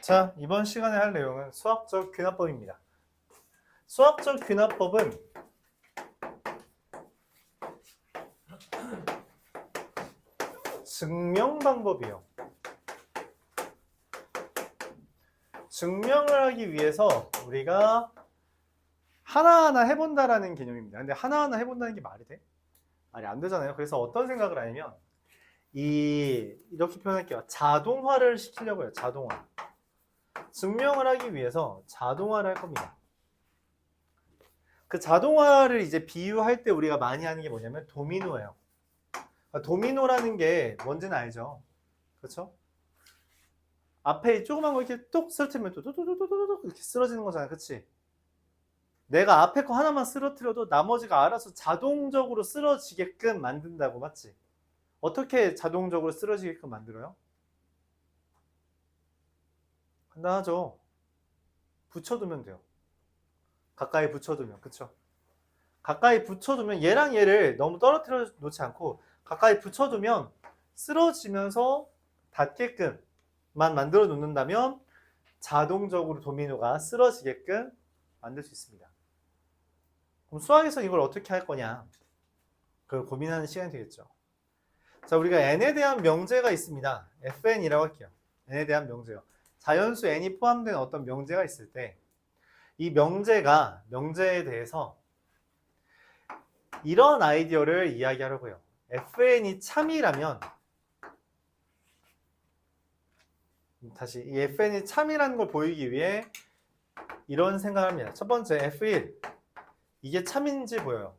자, 이번 시간에 할 내용은 수학적 귀납법입니다. 수학적 귀납법은 증명 방법이에요. 증명을 하기 위해서 우리가 하나하나 해본다라는 개념입니다. 근데 하나하나 해본다는 게 말이 돼? 말이 안 되잖아요. 그래서 어떤 생각을 하냐면 이렇게 표현할게요. 자동화를 시키려고 해요. 자동화. 증명을 하기 위해서 자동화를 할 겁니다. 그 자동화를 이제 비유할 때 우리가 많이 하는 게 뭐냐면 도미노예요. 도미노라는 게 뭔지는 알죠? 그렇죠? 앞에 조그만 거 이렇게 뚝 쓰러뜨리면 뚝뚝뚝뚝뚝 이렇게 쓰러지는 거잖아요. 그치? 내가 앞에 거 하나만 쓰러뜨려도 나머지가 알아서 자동적으로 쓰러지게끔 만든다고, 맞지? 어떻게 자동적으로 쓰러지게끔 만들어요? 간단하죠. 붙여두면 돼요. 가까이 붙여두면. 그쵸? 가까이 붙여두면 얘랑 얘를 너무 떨어뜨려 놓지 않고 가까이 붙여두면 쓰러지면서 닿게끔만 만들어 놓는다면 자동적으로 도미노가 쓰러지게끔 만들 수 있습니다. 그럼 수학에서 이걸 어떻게 할 거냐? 그걸 고민하는 시간이 되겠죠. 자, 우리가 n에 대한 명제가 있습니다. fn이라고 할게요. n에 대한 명제요. 자연수 n이 포함된 어떤 명제가 있을 때 이 명제에 대해서 이런 아이디어를 이야기하려고 해요. fn이 참이라면, 다시 이 fn이 참이라는 걸 보이기 위해 이런 생각을 합니다. 첫 번째, f1 이게 참인지 보여요.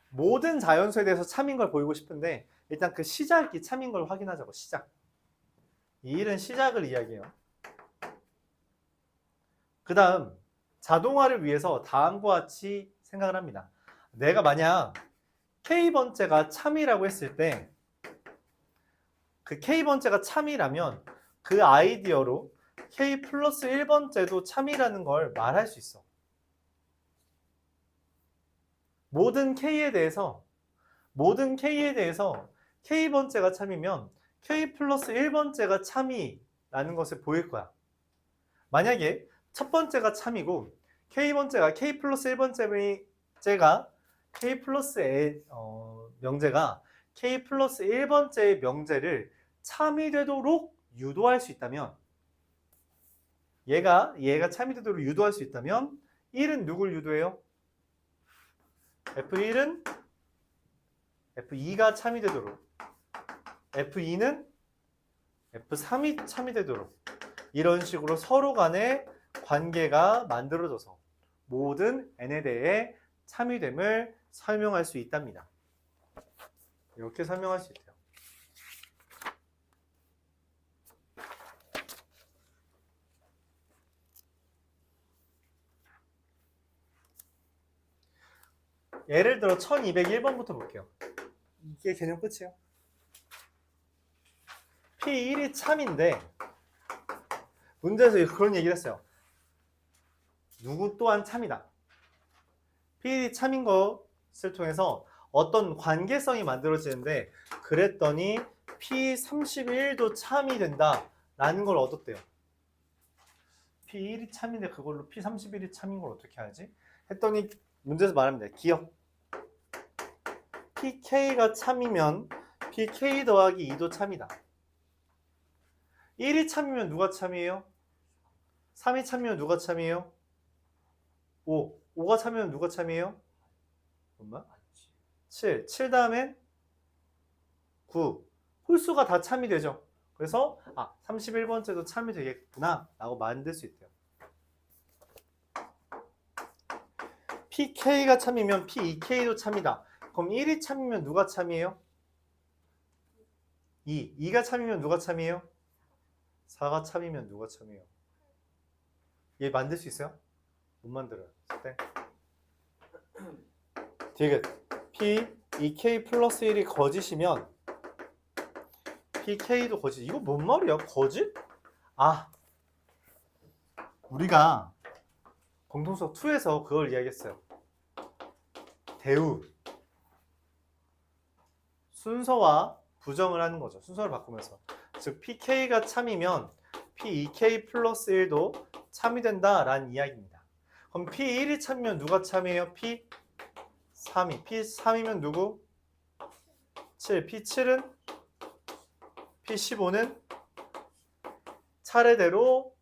모든 자연수에 대해서 참인 걸 보이고 싶은데 일단 그 시작이 참인 걸 확인하자고. 시작. 이 1은 시작을 이야기해요. 그 다음 자동화를 위해서 다음과 같이 생각을 합니다. 내가 만약 K번째가 참이라고 했을 때 그 K번째가 참이라면 그 아이디어로 K 플러스 1번째도 참이라는 걸 말할 수 있어. 모든 K에 대해서 K번째가 참이면 K 플러스 1번째가 참이라는 것을 보일 거야. 만약에 첫 번째가 참이고 K번째가 K 플러스 1번째가 K 플러스 명제가 K 플러스 1번째의 명제를 참이 되도록 유도할 수 있다면 얘가 참이 되도록 유도할 수 있다면 1은 누굴 유도해요? F1은 F2가 참이 되도록, F2는 F3이 참이 되도록 이런 식으로 서로 간의 관계가 만들어져서 모든 n에 대해 참이됨을 설명할 수 있답니다. 이렇게 설명할 수 있대요. 예를 들어 1201번부터 볼게요. 이게 개념 끝이에요. P1이 참인데 문제에서 그런 얘기를 했어요. 누구 또한 참이다. P1이 참인 것을 통해서 어떤 관계성이 만들어지는데 그랬더니 P31도 참이 된다라는 걸 얻었대요. P1이 참인데 그걸로 P31이 참인 걸 어떻게 알지? 했더니 문제에서 말합니다. 기억. PK가 참이면 PK 더하기 2도 참이다. 1이 참이면 누가 참이에요? 3이 참이면 누가 참이에요? 5. 5가 참이면 누가 참이에요? 엄마? 7. 7 다음엔 9. 홀수가 다 참이 되죠. 그래서 31번째도 참이 되겠구나 라고 만들 수 있대요. PK가 참이면 P2K도 참이다. 그럼 1이 참이면 누가 참이에요? 2. 2가 참이면 누가 참이에요? 4가 참이면 누가 참이에요? 얘 만들 수 있어요? 못 만들어요. 네. 디귿. P2K 플러스 1이 거짓이면 PK도 거짓. 이거 뭔 말이야? 거짓? 우리가 공통수학 2에서 그걸 이야기했어요. 대우. 순서와 부정을 하는 거죠. 순서를 바꾸면서. 즉 PK가 참이면 P2K 플러스 1도 참이 된다라는 이야기입니다. 그럼 P1이 참이면 누가 참이에요? P3이. P3이면 누구? 7. P7은? P15는 차례대로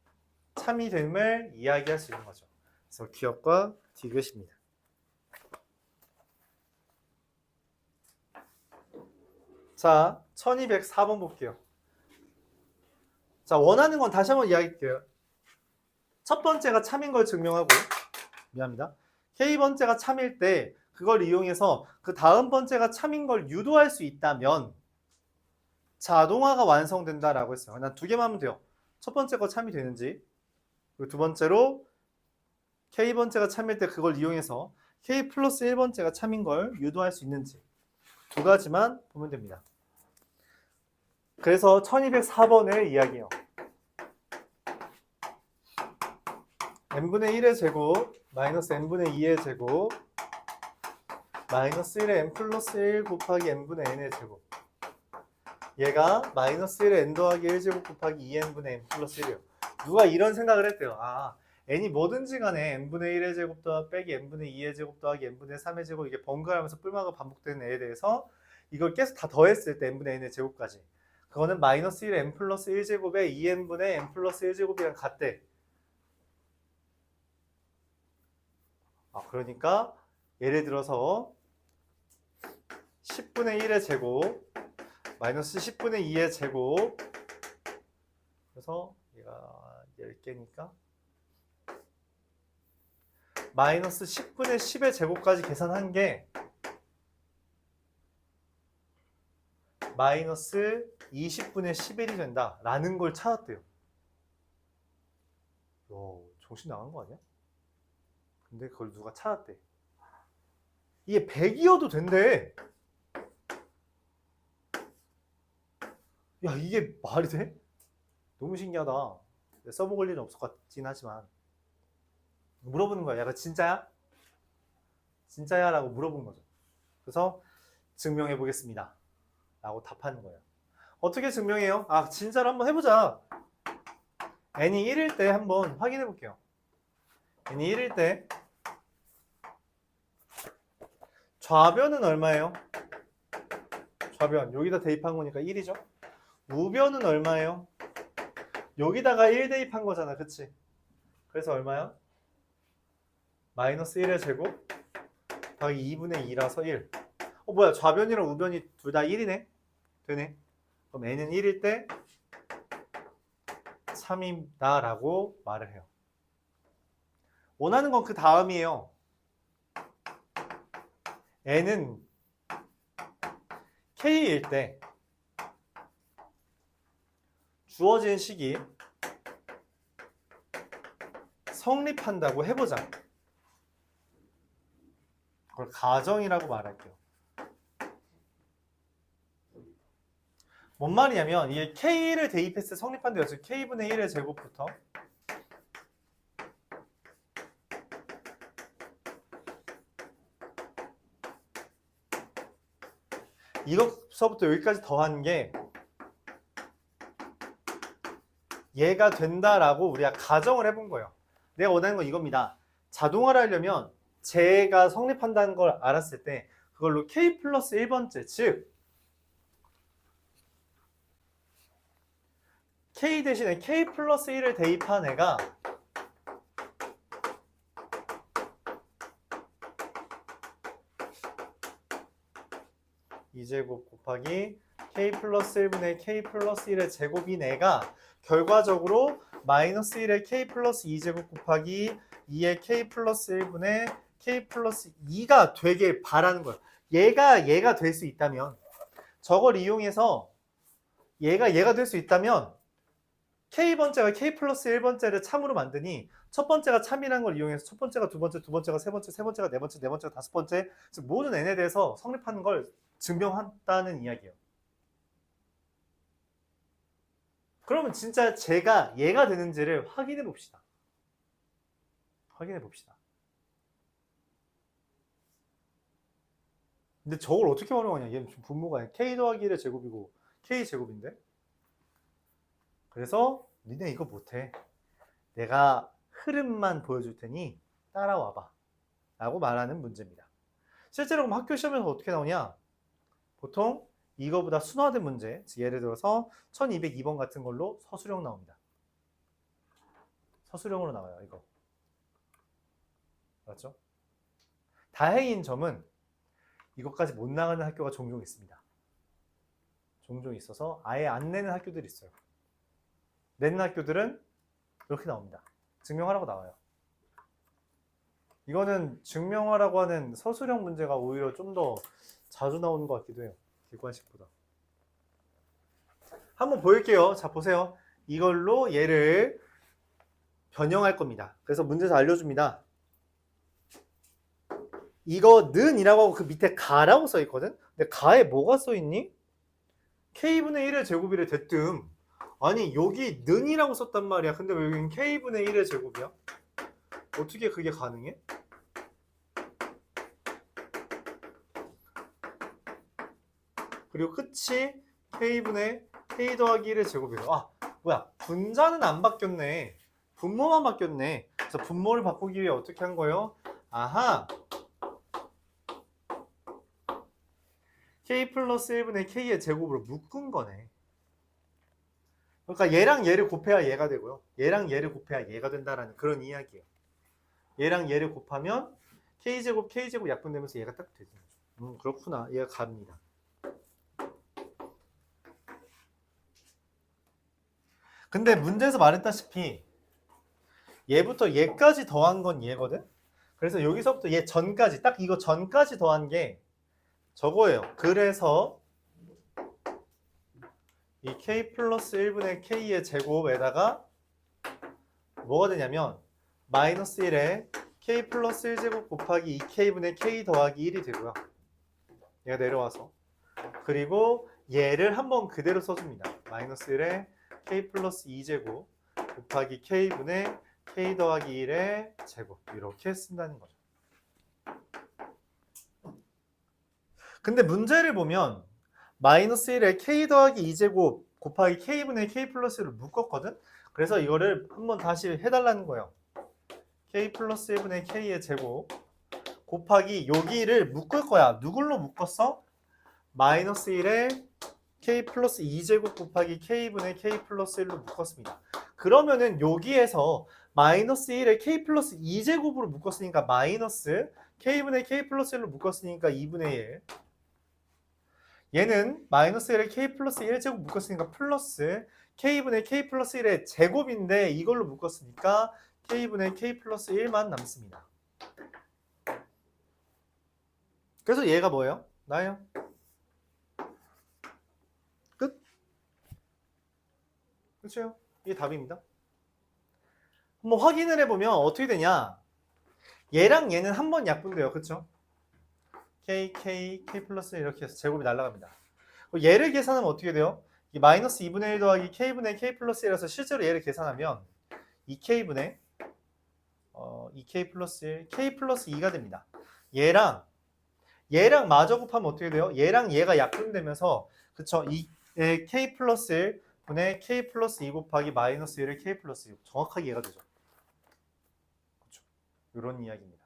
참이 됨을 이야기할 수 있는 거죠. 그래서 기억과 디귿입니다. 자, 1204번 볼게요. 자, 원하는 건 다시 한번 이야기할게요. 첫 번째가 참인 걸 증명하고, 미안합니다. K번째가 참일 때 그걸 이용해서 그 다음 번째가 참인 걸 유도할 수 있다면 자동화가 완성된다라고 했어요. 난 두 개만 하면 돼요. 첫 번째 거 참이 되는지, 그리고 두 번째로 K번째가 참일 때 그걸 이용해서 K 플러스 1번째가 참인 걸 유도할 수 있는지 두 가지만 보면 됩니다. 그래서 1204번을 이야기해요. n분의 1의 제곱 마이너스 n분의 2의 제곱 마이너스 1의 n 플러스 1 곱하기 n분의 n의 제곱, 얘가 마이너스 1의 n 더하기 1제곱 곱하기 2n분의 n 플러스 1이에요. 누가 이런 생각을 했대요. 아, n이 뭐든지 간에 n분의 1의 제곱 더하기 빼기 n분의 2의 제곱 더하기 n분의 3의 제곱, 이게 번갈아가면서 뿔마가 반복되는 애에 대해서 이걸 계속 다 더했을 때 n분의 n의 제곱까지, 그거는 마이너스 1의 n 플러스 1제곱에 2n분의 n 플러스 1제곱이랑 같대. 그러니까 예를 들어서 10분의 1의 제곱 마이너스 10분의 2의 제곱, 그래서 얘가 10개니까 마이너스 10분의 10의 제곱까지 계산한 게 마이너스 20분의 11이 된다라는 걸 찾았대요. 정신 나간 거 아니야? 근데 그걸 누가 찾았대. 이게 100이어도 된대. 야, 이게 말이 돼? 너무 신기하다. 써먹을 일은 없을 것 같긴 하지만 물어보는 거야. 야, 너 진짜야? 진짜야? 라고 물어본 거죠. 그래서 증명해 보겠습니다 라고 답하는 거예요. 어떻게 증명해요? 진짜로 한번 해보자. n이 1일 때 한번 확인해 볼게요. n이 1일 때 좌변은 얼마예요? 좌변 여기다 대입한 거니까 1이죠. 우변은 얼마예요? 여기다가 1 대입한 거잖아, 그치? 그래서 얼마야? 마이너스 1의 제곱 더하기 2분의 2라서 1. 뭐야, 좌변이랑 우변이 둘 다 1이네? 되네. 그럼 n은 1일 때 3이다 라고 말을 해요. 원하는 건 그 다음이에요. n은 k일 때 주어진 식이 성립한다고 해보자. 그걸 가정이라고 말할게요. 뭔 말이냐면 이게 K를 대입했을 때 성립한대요. 즉 K분의 1의 제곱부터 이것서부터 여기까지 더한 게 얘가 된다라고 우리가 가정을 해본 거예요. 내가 원하는 건 이겁니다. 자동화를 하려면 제가 성립한다는 걸 알았을 때 그걸로 K 플러스 1번째, 즉 K 대신에 K 플러스 1을 대입한 애가 이제곱 곱하기 K 플러스 1분의 K 플러스 1의 제곱인 애가 결과적으로 마이너스 1의 K 플러스 2제곱 곱하기 2의 K 플러스 1분의 K 플러스 2가 되길 바라는 거예요. 얘가 될 수 있다면, 저걸 이용해서 얘가 될 수 있다면 K번째가 K 플러스 1번째를 참으로 만드니 첫 번째가 참이라는 걸 이용해서 첫 번째가 두 번째, 두 번째가 세 번째, 세 번째가 네 번째, 네 번째가 다섯 번째, 즉 모든 n에 대해서 성립하는 걸 증명한다는 이야기예요. 그러면 진짜 얘가 되는지를 확인해 봅시다. 근데 저걸 어떻게 활용하냐? 얘는 분모가 K 더하기 1의 제곱이고 K 제곱인데? 그래서 니네 이거 못해. 내가 흐름만 보여줄 테니 따라와봐. 라고 말하는 문제입니다. 실제로 그럼 학교 시험에서 어떻게 나오냐? 보통 이거보다 순화된 문제, 예를 들어서 1202번 같은 걸로 서술형 나옵니다. 서술형으로 나와요, 이거. 맞죠? 다행인 점은 이것까지 못 나가는 학교가 종종 있습니다. 종종 있어서 아예 안 내는 학교들이 있어요. 내는 학교들은 이렇게 나옵니다. 증명하라고 나와요. 이거는 증명하라고 하는 서술형 문제가 오히려 좀 더 자주 나오는 것 같기도 해요. 객관식보다. 한번 보일게요. 자, 보세요. 이걸로 얘를 변형할 겁니다. 그래서 문제에서 알려줍니다. 이거 는이라고 하고 그 밑에 가라고 써있거든? 근데 가에 뭐가 써있니? k분의 1의 제곱이래 대뜸. 아니 여기 는이라고 썼단 말이야. 근데 왜 여기는 k분의 1의 제곱이야? 어떻게 그게 가능해? 그리고 끝이 k분의 k 더하기 1의 제곱이래요. 아 뭐야 분자는 안 바뀌었네. 분모만 바뀌었네. 그래서 분모를 바꾸기 위해 어떻게 한 거예요? 아하 k 플러스 1분의 k의 제곱으로 묶은 거네. 그러니까 얘랑 얘를 곱해야 얘가 되고요. 얘랑 얘를 곱해야 얘가 된다라는 그런 이야기예요. 얘랑 얘를 곱하면 k제곱 약분되면서 얘가 딱 되죠. 그렇구나. 얘가 갑니다. 근데 문제에서 말했다시피 얘부터 얘까지 더한 건 얘거든? 그래서 여기서부터 얘 전까지 딱 이거 전까지 더한 게 저거예요. 그래서 이 k 플러스 1분의 k의 제곱에다가 뭐가 되냐면 마이너스 1에 k 플러스 1제곱 곱하기 2k분의 k 더하기 1이 되고요. 얘가 내려와서 그리고 얘를 한번 그대로 써줍니다. 마이너스 1에 k 플러스 2제곱 곱하기 k분의 k 더하기 1의 제곱 이렇게 쓴다는 거죠. 근데 문제를 보면 마이너스 1에 k 더하기 2제곱 곱하기 k분의 k 플러스 1을 묶었거든? 그래서 이거를 한번 다시 해달라는 거예요. k 플러스 1분의 k의 제곱 곱하기 여기를 묶을 거야. 누굴로 묶었어? 마이너스 1에 k 플러스 2제곱 곱하기 k분의 k 플러스 1로 묶었습니다. 그러면은 여기에서 마이너스 1에 k 플러스 2제곱으로 묶었으니까 마이너스 k분의 k 플러스 1로 묶었으니까 2분의 1. 얘는 마이너스 1에 k 플러스 1제곱 묶었으니까 플러스 k분의 k 플러스 1의 제곱인데 이걸로 묶었으니까 k분의 k 플러스 1만 남습니다. 그래서 얘가 뭐예요? 나예요. 끝. 그렇죠? 이게 답입니다. 한번 확인을 해보면 어떻게 되냐? 얘랑 얘는 한 번 약분돼요. 그렇죠? k 플러스 이렇게 해서 제곱이 날아갑니다. 얘를 계산하면 어떻게 돼요? 이 마이너스 2분의 1 더하기 k분의 k 플러스 1이라서 실제로 얘를 계산하면 2k분의 2k 플러스 1, k 플러스 2가 됩니다. 얘랑 마저 곱하면 어떻게 돼요? 얘랑 얘가 약분되면서 그쵸? k 플러스 1 분의 k 플러스 2 곱하기 마이너스 1을 k 플러스 2 정확하게 얘가 되죠. 그쵸? 이런 이야기입니다.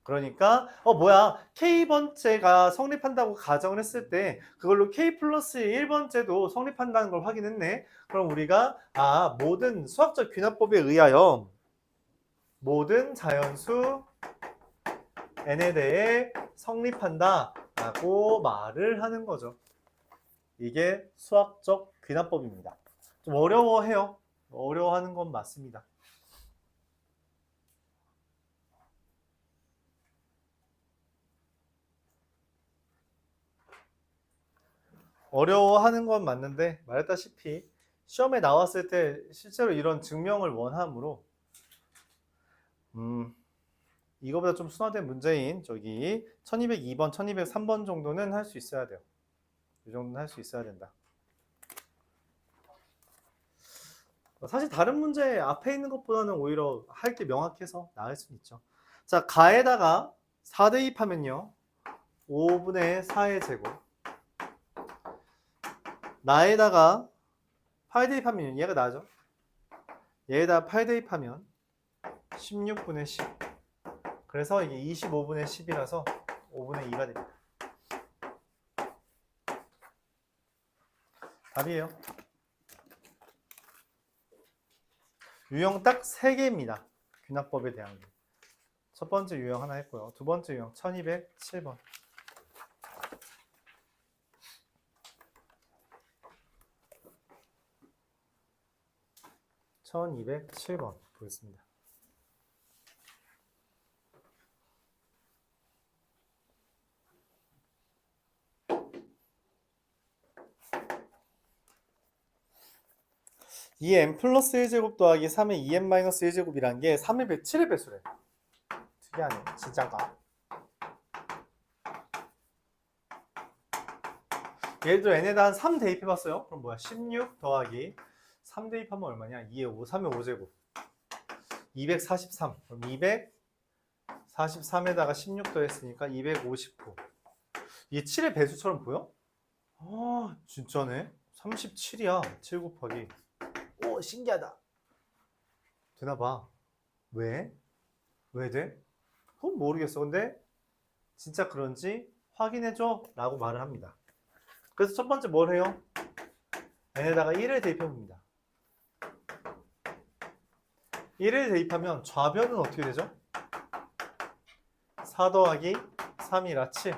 그러니까 뭐야 k번째가 성립한다고 가정을 했을 때 그걸로 k 플러스 1번째도 성립한다는 걸 확인했네. 그럼 우리가 모든 수학적 귀납법에 의하여 모든 자연수 n에 대해 성립한다 라고 말을 하는 거죠. 이게 수학적 귀납법입니다. 좀 어려워해요. 어려워하는 건 맞습니다. 어려워하는 건 맞는데 말했다시피 시험에 나왔을 때 실제로 이런 증명을 원하므로 이거보다 좀 순화된 문제인 저기 1202번, 1203번 정도는 할 수 있어야 돼요. 이 정도는 할 수 있어야 된다. 사실 다른 문제 앞에 있는 것보다는 오히려 할 게 명확해서 나을 수는 있죠. 자, 가에다가 4 대입하면요. 5분의 4의 제곱 나에다가 파이 대입하면 얘가 나죠. 얘에다 8 대입하면 16분의 10. 그래서 이게 25분의 10이라서 5분의 2가 됩니다. 답이에요. 유형 딱 3개입니다. 균합법에 대한 게. 첫 번째 유형 하나 했고요. 두 번째 유형 1207번. 1207번 보겠습니다. 이 n 플러스 1제곱 더하기 3의 2n 마이너스 1제곱이란 게 3의 7의 배수래. 특이하네. 진짠가? 예를 들어 n에다 한 3 대입해봤어요. 그럼 뭐야? 16 더하기 3 대입하면 얼마냐? 2의 5, 3의 5제곱. 243. 그럼 243에다가 16 더했으니까 259. 이게 7의 배수처럼 보여? 아, 진짜네. 37이야. 7 곱하기. 오, 신기하다. 되나봐. 왜? 왜 돼? 그건 모르겠어. 근데 진짜 그런지 확인해줘 라고 말을 합니다. 그래서 첫 번째 뭘 해요? n에다가 1을 대입해봅니다. 1을 대입하면 좌변은 어떻게 되죠? 4 더하기 3이라 7.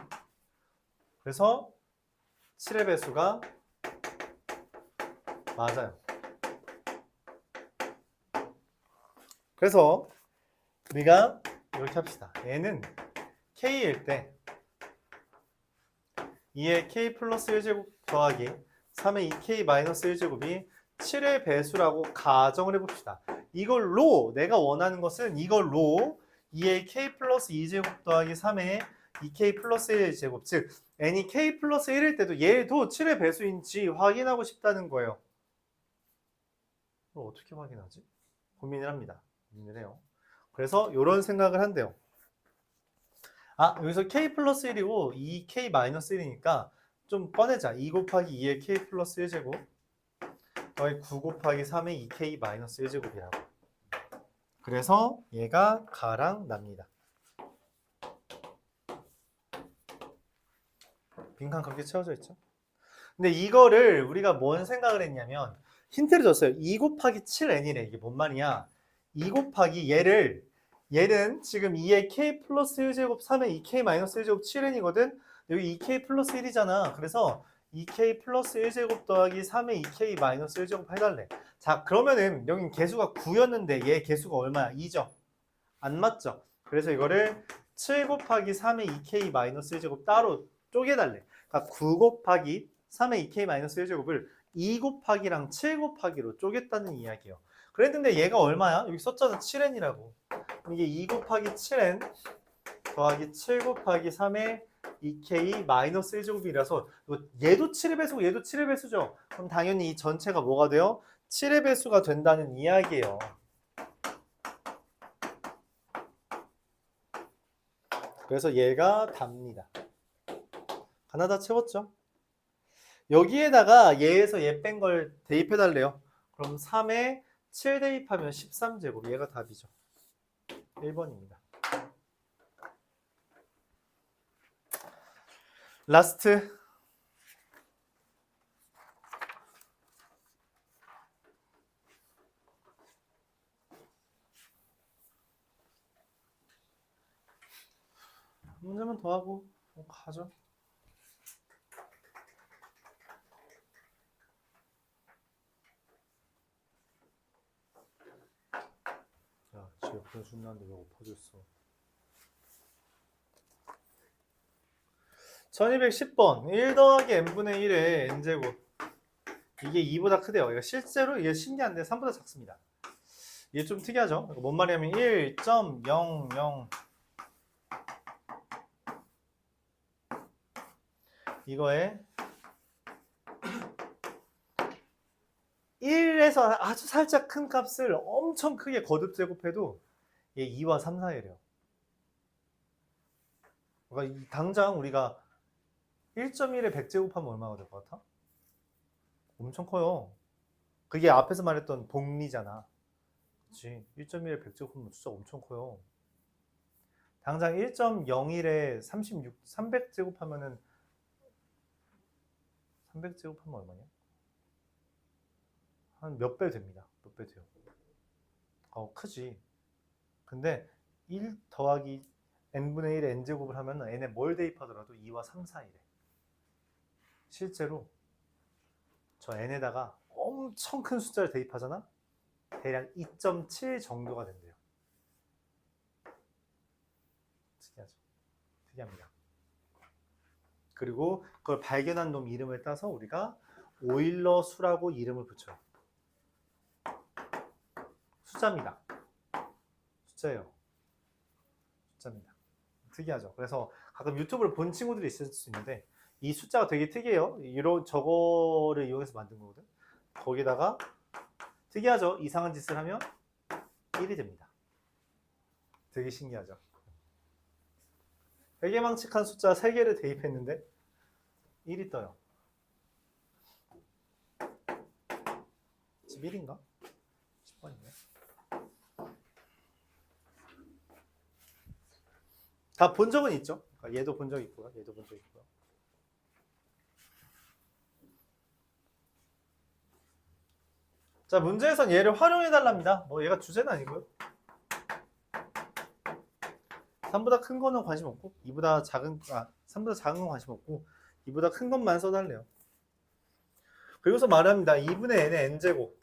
그래서 7의 배수가 맞아요. 그래서 우리가 이렇게 합시다. n은 k일 때 2의 k 플러스 1제곱 더하기 3의 2k 마이너스 1제곱이 7의 배수라고 가정을 해봅시다. 이걸로 내가 원하는 것은 이걸로 2의 k 플러스 2제곱 더하기 3의 2k 플러스 1제곱, 즉 n이 k 플러스 1일 때도 얘도 7의 배수인지 확인하고 싶다는 거예요. 그럼 어떻게 확인하지? 고민을 합니다. 고민을 해요. 그래서 이런 생각을 한대요. 아, 여기서 k 플러스 1이고 2k 마이너스 1이니까 좀 꺼내자. 2 곱하기 2의 k 플러스 1제곱 더하기 9 곱하기 3의 2k 마이너스 1제곱이라고. 그래서 얘가 가랑 납니다. 빈칸 그렇게 채워져 있죠. 근데 이거를 우리가 뭔 생각을 했냐면 힌트를 줬어요. 2 곱하기 7n이래. 이게 뭔 말이야? 2 곱하기 얘는 지금 2의 k 플러스 1제곱 3의 2k 마이너스 1제곱 7n이거든. 여기 2k 플러스 1이잖아. 그래서 2k 플러스 1제곱 더하기 3의 2k 마이너스 1제곱 해달래. 자, 그러면은 여긴 개수가 9였는데 얘 개수가 얼마야? 2죠. 안 맞죠? 그래서 이거를 7 곱하기 3의 2k 마이너스 1제곱 따로 쪼개달래. 그러니까 9 곱하기 3의 2k 마이너스 1제곱을 2 곱하기랑 7 곱하기로 쪼갰다는 이야기예요. 그랬는데 얘가 얼마야? 여기 썼잖아. 7n이라고. 이게 2 곱하기 7n 더하기 7 곱하기 3의 2k 마이너스 1제곱이라서 얘도 7의 배수고 얘도 7의 배수죠. 그럼 당연히 이 전체가 뭐가 돼요? 7의 배수가 된다는 이야기예요. 그래서 얘가 답니다. 하나 다 채웠죠? 여기에다가 얘에서 얘 뺀 걸 대입해달래요. 그럼 3에 7 대입하면 13제곱. 얘가 답이죠. 1번입니다. 라스트. 문제만 더 하고 가죠. 야, 지 옆에 준다는데 왜 엎어졌어? 1210번 1 더하기 n분의 1의 n제곱 이게 2보다 크대요. 그러니까 실제로 이게 신기한데 3보다 작습니다. 이게 좀 특이하죠? 그러니까 뭔 말이냐면 1.00 이거에 1에서 아주 살짝 큰 값을 엄청 크게 거듭 제곱해도 얘 2와 3 사이래요. 그러니까 당장 우리가 1.1에 100제곱하면 얼마가 될 것 같아? 엄청 커요. 그게 앞에서 말했던 복리잖아. 그치? 1.1에 100제곱하면 숫자 엄청 커요. 당장 1.01에 36, 300제곱하면은 300제곱하면 얼마냐? 한 몇 배 됩니다. 몇 배 돼요. 크지. 근데 1 더하기 n분의 1에 n제곱을 하면 n에 뭘 대입하더라도 2와 3 사이래. 실제로 저 n에다가 엄청 큰 숫자를 대입하잖아? 대략 2.7 정도가 된대요. 특이하죠? 특이합니다. 그리고 그걸 발견한 놈 이름을 따서 우리가 오일러 수라고 이름을 붙여요. 숫자입니다. 숫자예요. 숫자입니다. 특이하죠? 그래서 가끔 유튜브를 본 친구들이 있을 수 있는데 이 숫자가 되게 특이해요. 이런 저거를 이용해서 만든 거거든. 거기다가 특이하죠? 이상한 짓을 하면 1이 됩니다. 되게 신기하죠? 되게 망측한 숫자 3개를 대입했는데 1이 떠요. 지금 1인가? 10번이네. 다 본 적은 있죠? 얘도 본 적 있고요. 얘도 본 적 있고요. 자, 문제에선 얘를 활용해 달랍니다. 뭐 얘가 주제는 아니고요. 3보다 큰 거는 관심 없고 3보다 작은 건 관심 없고 2보다 큰 것만 써달래요. 그리고서 말합니다. 2분의 n의 n제곱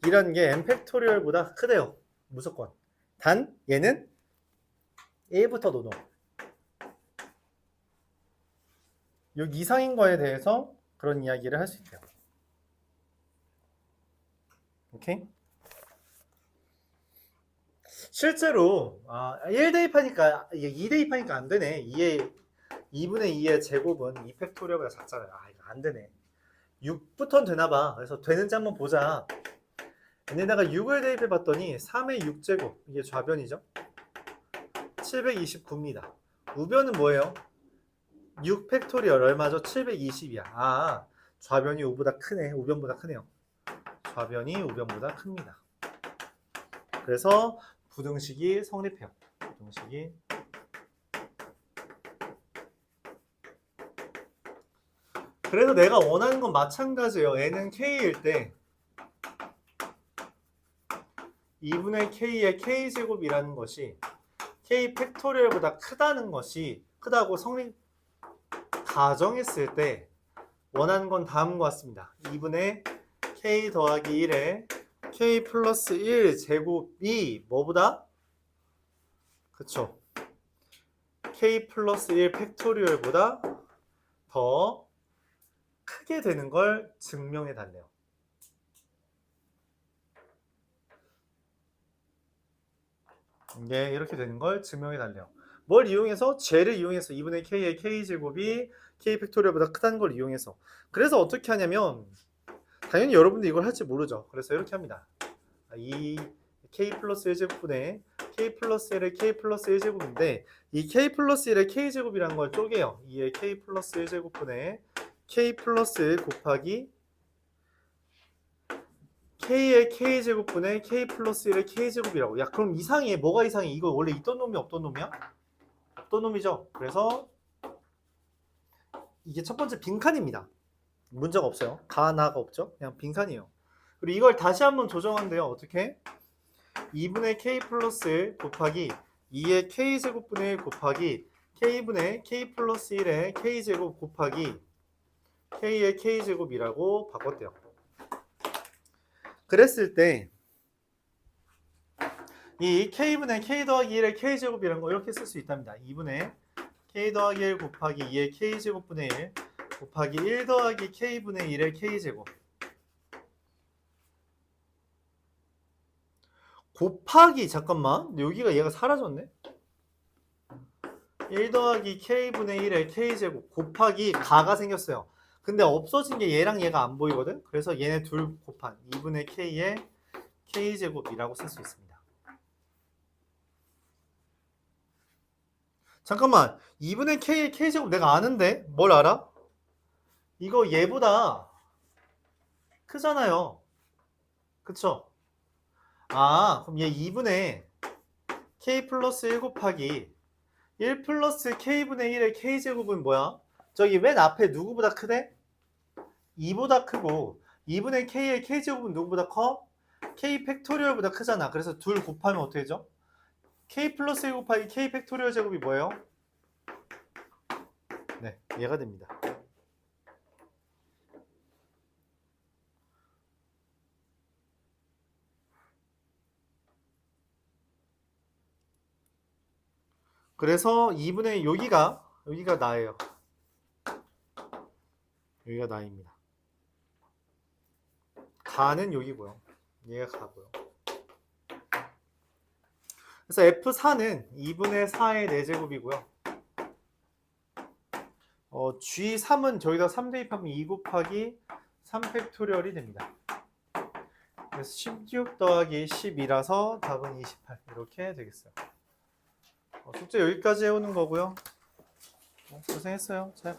이런 게 n 팩토리얼보다 크대요. 무조건. 단 얘는 1부터 노노. 여기 이상인 거에 대해서 그런 이야기를 할 수 있대요. 오케이? 실제로 1 대입하니까 2 대입하니까 안 되네. 2분의 2의 제곱은 2 팩토리얼보다 작잖아요. 이거 안 되네. 6부터는 되나 봐. 그래서 되는지 한번 보자. 얘네다가 6을 대입해 봤더니 3의 6제곱 이게 좌변이죠. 729입니다. 우변은 뭐예요? 6 팩토리얼 얼마죠? 720이야. 좌변이 우보다 크네. 우변보다 크네요. 좌변이 우변보다 큽니다. 그래서 부등식이 성립해요. 부등식이. 그래서 내가 원하는 건 마찬가지예요. n은 k일 때 2분의 k의 k제곱이라는 것이 k 팩토리얼보다 크다고 가정했을 때 원하는 건 다음과 같습니다. 2분의 k 더하기 1에 k 플러스 1 제곱이 뭐보다? 그쵸. k 플러스 1 팩토리얼보다 더 크게 되는 걸 증명해 달래요. 이게 이렇게 되는 걸 증명해 달래요. 뭘 이용해서? 쟤를 이용해서 2분의 k의 k제곱이 k 팩토리얼보다 크다는 걸 이용해서. 그래서 어떻게 하냐면 당연히 여러분들 이걸 할지 모르죠. 그래서 이렇게 합니다. 이 k 플러스 1제곱분의 k 플러스 1의 k 플러스 1제곱인데 이 k 플러스 1의 k제곱이라는 걸 쪼개요. 2의 k 플러스 1제곱분의 k 플러스 1 곱하기 k의 k제곱분의 k 플러스 1의 k제곱이라고. 야, 그럼 이상해. 뭐가 이상해? 이거 원래 있던 놈이 없던 놈이야? 없던 놈이죠. 그래서 이게 첫 번째 빈칸입니다. 문제가 없어요. 가나가 없죠. 그냥 빈칸이에요. 그리고 이걸 다시 한번 조정한대요. 어떻게? 2분의 k 플러스 1 곱하기 2의 k제곱분의 1 곱하기 k분의 k 플러스 1의 k제곱 곱하기 k의 k제곱이라고 바꿨대요. 그랬을 때 이 k분의 k 더하기 1의 k제곱이라는 거 이렇게 쓸 수 있답니다. 2분의 k 더하기 1 곱하기 2의 k제곱분의 1 곱하기 1 더하기 k분의 1의 k제곱 곱하기 잠깐만 여기가 얘가 사라졌네. 1 더하기 k분의 1의 k제곱 곱하기 가가 생겼어요. 근데 없어진 게 얘랑 얘가 안 보이거든. 그래서 얘네 둘 곱한 2분의 k의 k제곱이라고 쓸 수 있습니다. 잠깐만 2분의 k의 k제곱 내가 아는데 뭘 알아? 이거 얘보다 크잖아요. 그쵸? 아, 그럼 얘 2분의 k 플러스 1 곱하기 1 플러스 k분의 1의 k제곱은 뭐야? 저기 맨 앞에 누구보다 크대? 2보다 크고 2분의 k의 k제곱은 누구보다 커? k 팩토리얼보다 크잖아. 그래서 둘 곱하면 어떻게 되죠? k 플러스 1 곱하기 k 팩토리얼 제곱이 뭐예요? 네, 얘가 됩니다. 그래서 2분의 여기가 나예요. 여기가 나입니다. 가는 여기고요. 얘가 가고요. 그래서 F4는 2분의 4의 4제곱이고요. G3은 저기다 3 대입하면 2 곱하기 3팩토리얼이 됩니다. 그래서 16 더하기 12라서 답은 28 이렇게 되겠어요. 숙제 여기까지 해오는 거고요. 고생했어요. 잘